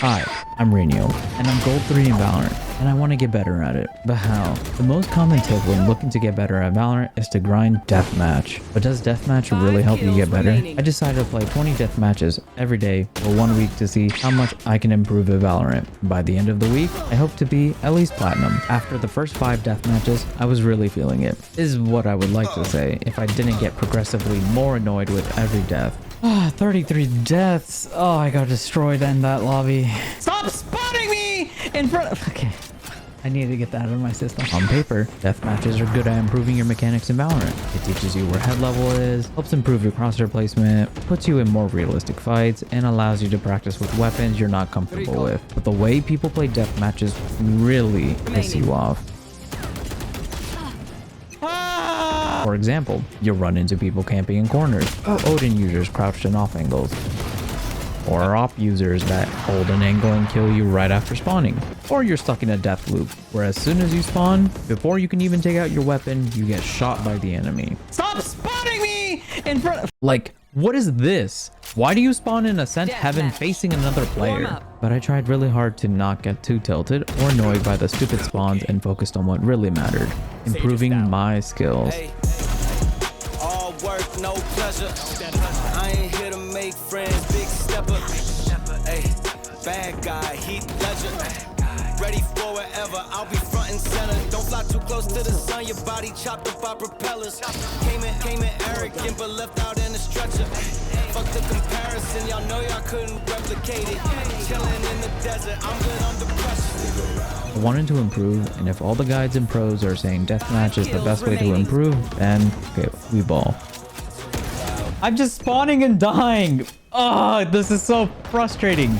Hi, I'm Reiniyal, and I'm Gold 3 in Valorant, and I want to get better at it. But how? The most common tip when looking to get better at Valorant is to grind deathmatch. But does deathmatch really help you get better? I decided to play 20 deathmatches every day for 1 week to see how much I can improve at Valorant. By the end of the week, I hope to be at least platinum. After the first 5 deathmatches, I was really feeling it. Is what I would like to say if I didn't get progressively more annoyed with every death. 33 deaths. Oh, I got destroyed in that lobby. Stop spotting me in front of... Okay. I need to get that out of my system. On paper, deathmatches are good at improving your mechanics in Valorant. It teaches you where head level is, helps improve your crosshair placement, puts you in more realistic fights, and allows you to practice with weapons you're not comfortable with. But the way people play deathmatches really piss you off. For example, you'll run into people camping in corners, or Odin users crouched in off angles, or op users that hold an angle and kill you right after spawning, or you're stuck in a death loop, where as soon as you spawn, before you can even take out your weapon, you get shot by the enemy. Stop spotting me in front of... Like, what is this? Why do you spawn in Ascent Heaven facing another player? But I tried really hard to not get too tilted or annoyed by the stupid spawns and focused on what really mattered, improving my skills. All work, no pleasure. I ain't here to make friends, big stepper. Hey, bad guy, Heath Ledger. Ready for wherever, I'll be front and center. Don't fly too close to the sun, your body chopped up by propellers. Came in arrogant, but left out in the stretcher. Fuck the comparison, y'all know y'all couldn't replicate it. Chilling in the desert, I'm good under pressure. I wanted to improve, and if all the guides and pros are saying deathmatch is the best way to improve, then okay, we ball. I'm just spawning and dying. Oh, this is so frustrating.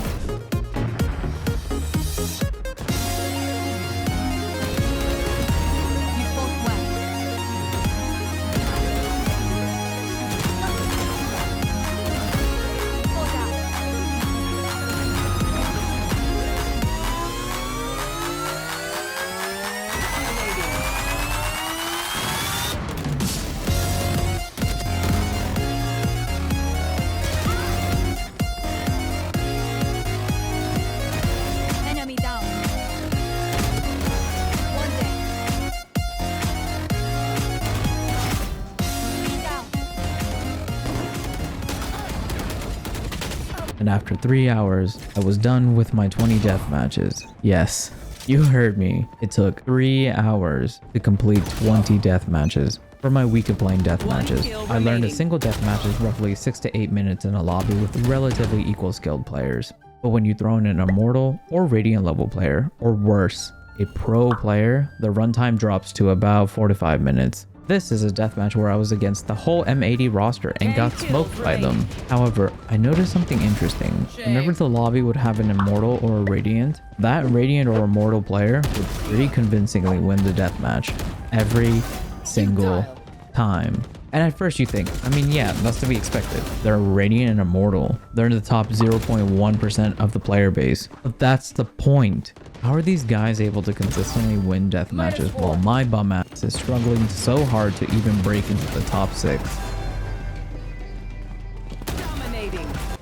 And after 3 hours, I was done with my 20 death matches. Yes, you heard me. It took 3 hours to complete 20 death matches. For my week of playing death matches, I learned a single death match is roughly 6 to 8 minutes in a lobby with relatively equal skilled players. But when you throw in an immortal or radiant level player, or worse, a pro player, the runtime drops to about 4 to 5 minutes. This is a deathmatch where I was against the whole M80 roster and got smoked by them. However, I noticed something interesting. Whenever the lobby would have an immortal or a radiant, that radiant or immortal player would pretty convincingly win the deathmatch every single time. And at first you think, I mean, yeah, that's to be expected. They're radiant and immortal. They're in the top 0.1% of the player base. But that's the point. How are these guys able to consistently win death matches while my bum ass is struggling so hard to even break into the top 6?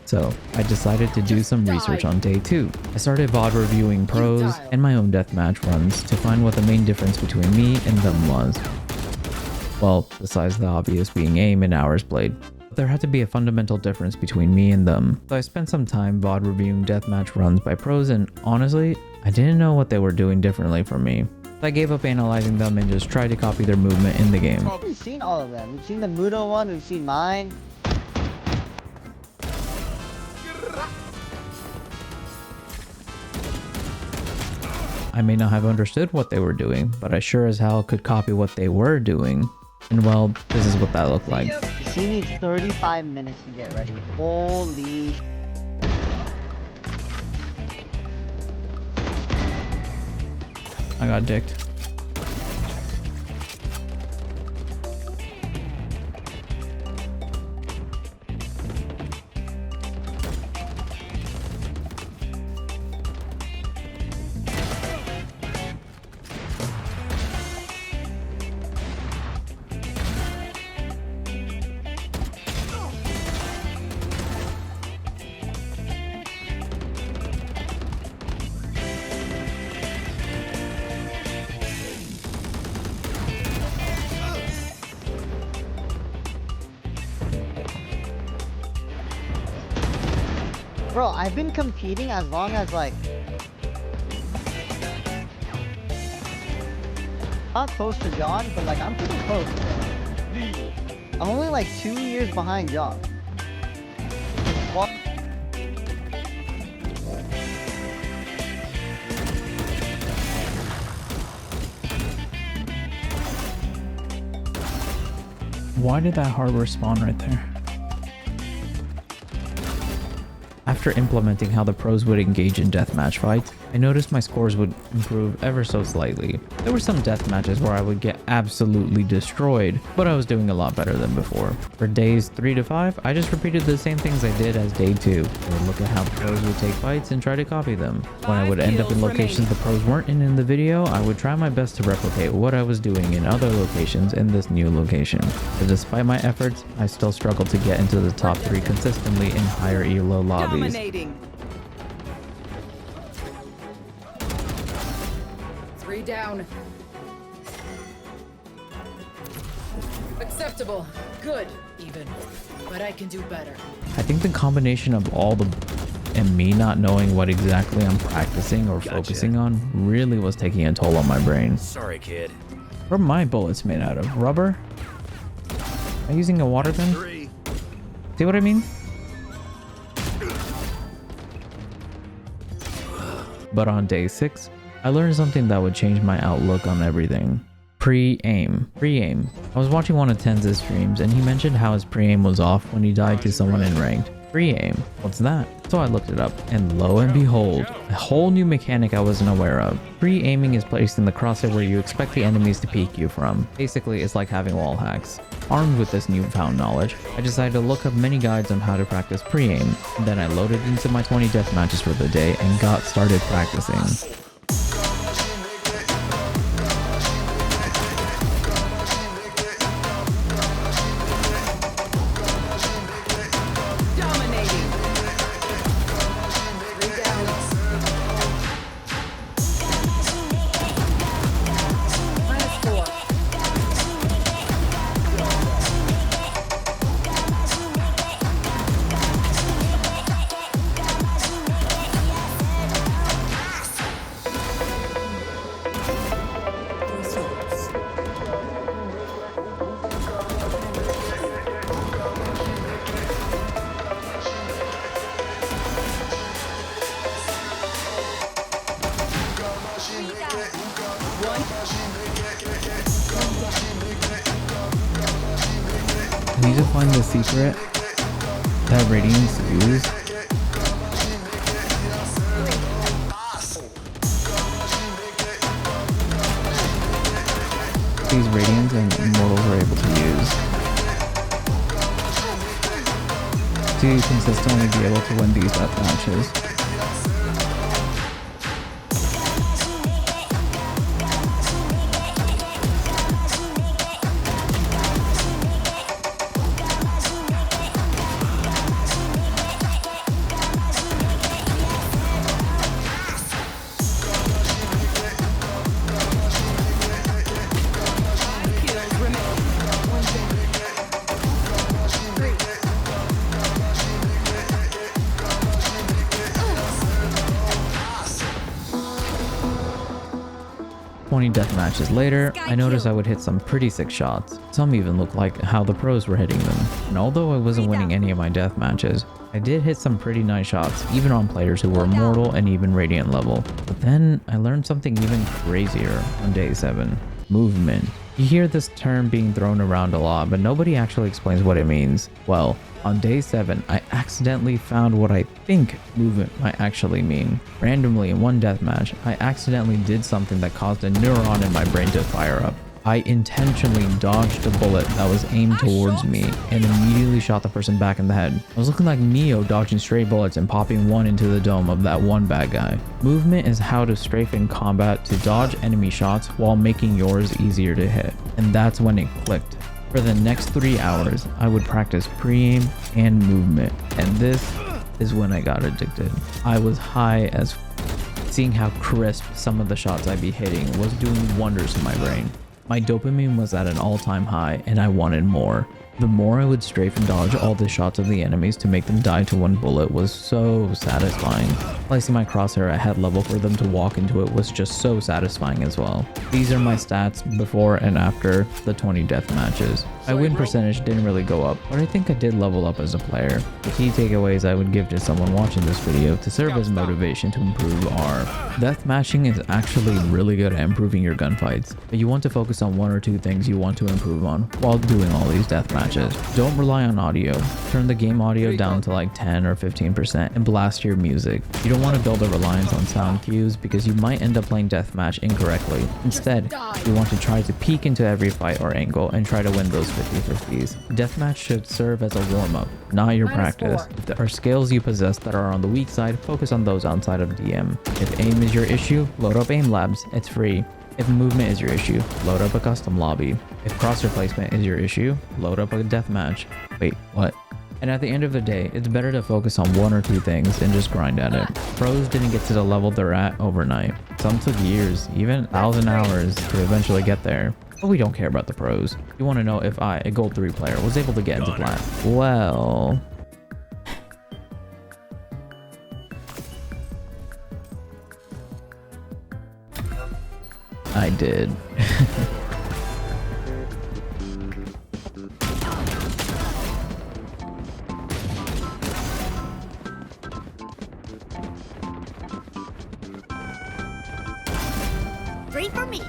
So I decided to do some research on day 2. I started VOD reviewing pros and my own deathmatch runs to find what the main difference between me and them was. Well, besides the obvious being aim and hours played. There had to be a fundamental difference between me and them. So I spent some time VOD reviewing deathmatch runs by pros, and honestly, I didn't know what they were doing differently from me. I gave up analyzing them and just tried to copy their movement in the game. We've seen all of them. We've seen the Mudo one, we've seen mine. I may not have understood what they were doing, but I sure as hell could copy what they were doing. And well, this is what that looked like. She needs 35 minutes to get ready. Holy... I got dicked. Bro, I've been competing as long as like... Not close to John, but like I'm pretty close. I'm only like 2 years behind John. Well, why did that harbor spawn right there? After implementing how the pros would engage in deathmatch fights, I noticed my scores would improve ever so slightly. There were some death matches where I would get absolutely destroyed, but I was doing a lot better than before. For days 3 to 5, I just repeated the same things I did as day 2. I would look at how the pros would take fights and try to copy them. When I would end up in locations the pros weren't in the video, I would try my best to replicate what I was doing in other locations in this new location. But despite my efforts, I still struggled to get into the top 3 consistently in higher elo lobbies. Dominating. 3 down. Acceptable. Good, even. But I can do better. I think the combination of all the and me not knowing what exactly I'm practicing or focusing on really was taking a toll on my brain. Sorry, kid. What are my bullets made out of? Rubber? Am I using a water gun? 3. See what I mean? But on day 6, I learned something that would change my outlook on everything. Pre-aim. Pre-aim. I was watching one of Tenz's streams and he mentioned how his pre-aim was off when he died to someone in ranked. Pre-aim. What's that? So I looked it up, and lo and behold, a whole new mechanic I wasn't aware of. Pre-aiming is placed in the crosshair where you expect the enemies to peek you from. Basically, it's like having wall hacks. Armed with this newfound knowledge, I decided to look up many guides on how to practice pre-aim. Then I loaded into my 20 death matches for the day and got started practicing. I need to find the secret that Radiants use. These Radiants and Immortals are able to use to consistently be able to win these death matches. Death matches later, I noticed I would hit some pretty sick shots. Some even looked like how the pros were hitting them. And although I wasn't winning any of my death matches, I did hit some pretty nice shots, even on players who were Immortal and even Radiant level. But then I learned something even crazier on day 7. Movement. You hear this term being thrown around a lot, but nobody actually explains what it means. Well, on day 7, I accidentally found what I think movement might actually mean. Randomly in one deathmatch, I accidentally did something that caused a neuron in my brain to fire up. I intentionally dodged a bullet that was aimed towards me and immediately shot the person back in the head. I was looking like Neo dodging stray bullets and popping one into the dome of that one bad guy. Movement is how to strafe in combat to dodge enemy shots while making yours easier to hit. And that's when it clicked. For the next 3 hours, I would practice pre-aim and movement, and this is when I got addicted. I was high as seeing how crisp some of the shots I'd be hitting was doing wonders to my brain. My dopamine was at an all-time high and I wanted more. The more I would strafe and dodge all the shots of the enemies to make them die to one bullet was so satisfying. Placing my crosshair at head level for them to walk into it was just so satisfying as well. These are my stats before and after the 20 death matches. My win percentage didn't really go up, but I think I did level up as a player. The key takeaways I would give to someone watching this video to serve as motivation to improve are: deathmatching is actually really good at improving your gunfights, but you want to focus on one or two things you want to improve on while doing all these death matches. Don't rely on audio. Turn the game audio down to like 10 or 15% and blast your music. You don't want to build a reliance on sound cues because you might end up playing deathmatch incorrectly. Instead, you want to try to peek into every fight or angle and try to win those 50-50s. Deathmatch should serve as a warm-up, not your practice. If there are skills you possess that are on the weak side, focus on those outside of DM. If aim is your issue, load up aim labs, it's free. If movement is your issue, load up a custom lobby. If crosshair placement is your issue, load up a deathmatch. Wait, what? And at the end of the day, it's better to focus on one or two things and just grind at it. Pros didn't get to the level they're at overnight. Some took years, even 1,000 hours to eventually get there. But we don't care about the pros. You want to know if I, a gold 3 player, was able to get into plat. Well... I did. Three for me.